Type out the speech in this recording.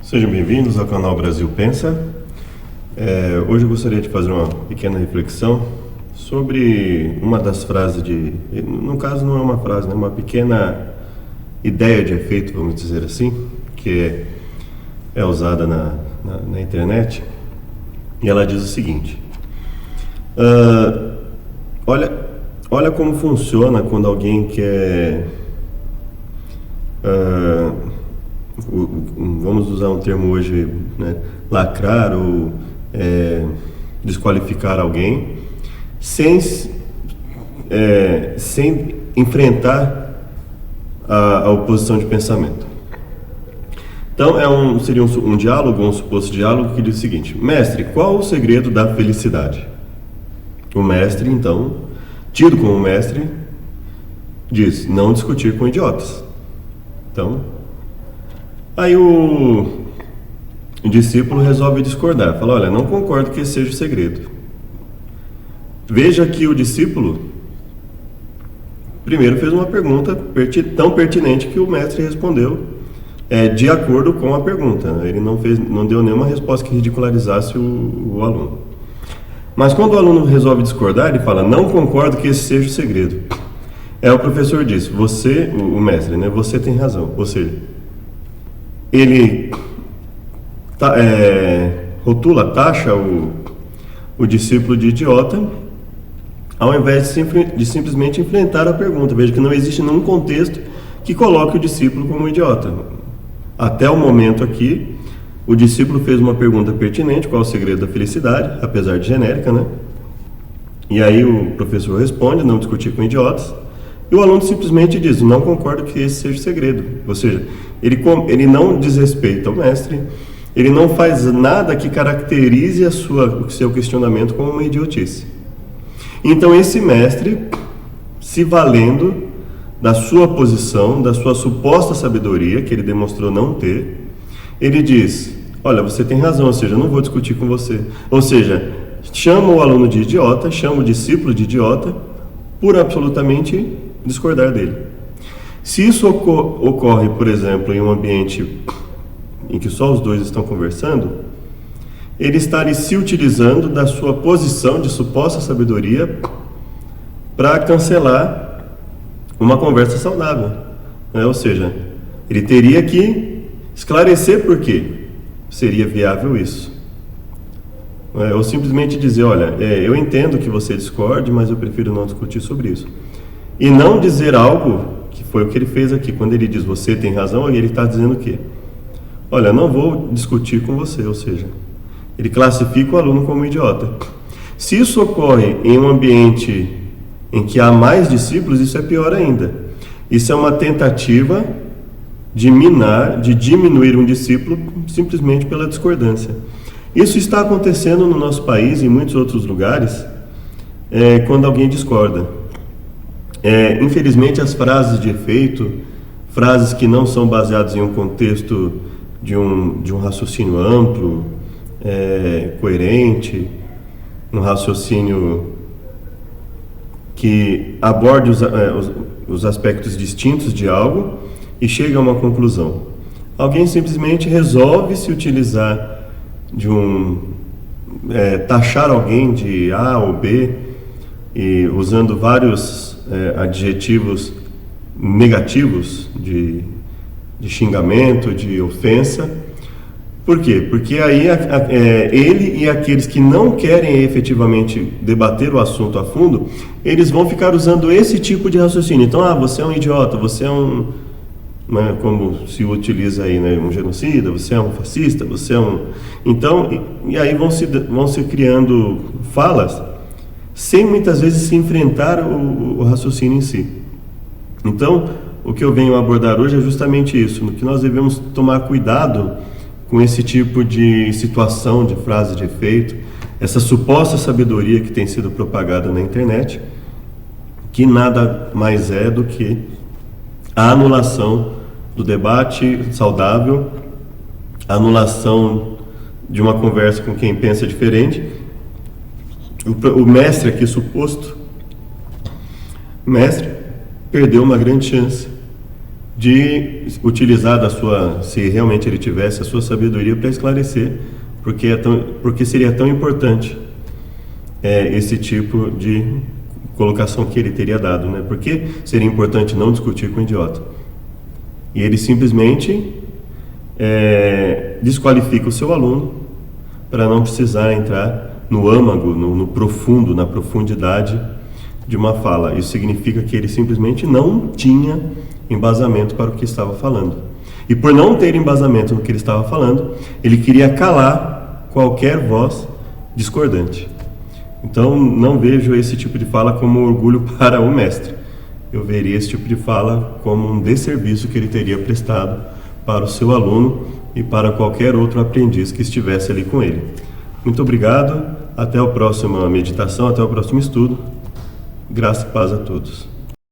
Sejam bem-vindos ao canal Brasil Pensa. Hoje eu gostaria de fazer uma pequena reflexão sobre uma das frases no caso não é uma frase, né? Uma pequena ideia de efeito, vamos dizer assim, que é usada na internet, e ela diz o seguinte: olha como funciona quando alguém quer vamos usar um termo hoje, né, lacrar ou desqualificar alguém sem enfrentar a oposição de pensamento. Então seria um diálogo, um suposto diálogo que diz o seguinte: mestre, qual o segredo da felicidade? O mestre, então, tido como mestre, diz: não discutir com idiotas. Então, aí o discípulo resolve discordar, fala: olha, não concordo que esse seja o segredo. Veja que o discípulo primeiro fez uma pergunta tão pertinente que o mestre respondeu de acordo com a pergunta. Ele não deu nenhuma resposta que ridicularizasse o aluno. Mas quando o aluno resolve discordar, ele fala: não concordo que esse seja o segredo. O professor diz: o mestre, né, você tem razão. Ou seja, ele taxa o discípulo de idiota, ao invés de simplesmente enfrentar a pergunta. Veja que não existe nenhum contexto que coloque o discípulo como idiota. Até o momento aqui, o discípulo fez uma pergunta pertinente: qual é o segredo da felicidade, apesar de genérica, né? E aí o professor responde: não discutir com idiotas. E o aluno simplesmente diz: não concordo que esse seja o segredo. Ou seja, ele não desrespeita o mestre, ele não faz nada que caracterize o seu questionamento como uma idiotice. Então esse mestre, se valendo da sua posição, da sua suposta sabedoria, que ele demonstrou não ter, ele diz: olha, você tem razão, ou seja, eu não vou discutir com você. Ou seja, chama o aluno de idiota, chama o discípulo de idiota, por absolutamente discordar dele. Se isso ocorre, por exemplo, em um ambiente em que só os dois estão conversando, ele está se utilizando da sua posição de suposta sabedoria para cancelar uma conversa saudável, né? Ou seja, ele teria que esclarecer por que seria viável isso, ou simplesmente dizer: olha, eu entendo que você discorde, mas eu prefiro não discutir sobre isso. E não dizer algo que foi o que ele fez aqui. Quando ele diz você tem razão, ele está dizendo o quê? Olha, não vou discutir com você. Ou seja, ele classifica o aluno como idiota. Se isso ocorre em um ambiente em que há mais discípulos, isso é pior ainda. Isso é uma tentativa de diminuir um discípulo simplesmente pela discordância. Isso está acontecendo no nosso país e em muitos outros lugares, quando alguém discorda. Infelizmente, as frases de efeito, frases que não são baseadas em um contexto de um raciocínio amplo, coerente, um raciocínio que aborde os aspectos distintos de algo e chega a uma conclusão. Alguém simplesmente resolve se utilizar taxar alguém de A ou B, e usando vários adjetivos negativos de xingamento, de ofensa. Por quê? Porque aí ele e aqueles que não querem efetivamente debater o assunto a fundo, eles vão ficar usando esse tipo de raciocínio. Então, você é um idiota, você é como se utiliza aí, né, um genocida, você é um fascista, você é um... Então, e aí vão se criando falas sem muitas vezes se enfrentar o raciocínio em si. Então, o que eu venho abordar hoje é justamente isso, no que nós devemos tomar cuidado com esse tipo de situação, de frase de efeito, essa suposta sabedoria que tem sido propagada na internet, que nada mais é do que a anulação do debate saudável, a anulação de uma conversa com quem pensa diferente. O mestre aqui, suposto mestre, perdeu uma grande chance de utilizar se realmente ele tivesse a sua sabedoria para esclarecer porque seria tão importante esse tipo de colocação que ele teria dado, né? Porque seria importante não discutir com o idiota. E ele simplesmente desqualifica o seu aluno para não precisar entrar no âmago, no profundo, na profundidade de uma fala. Isso significa que ele simplesmente não tinha embasamento para o que estava falando. E por não ter embasamento no que ele estava falando, ele queria calar qualquer voz discordante. Então, não vejo esse tipo de fala como orgulho para o mestre. Eu veria esse tipo de fala como um desserviço que ele teria prestado para o seu aluno e para qualquer outro aprendiz que estivesse ali com ele. Muito obrigado, até a próxima meditação, até o próximo estudo. Graça e paz a todos.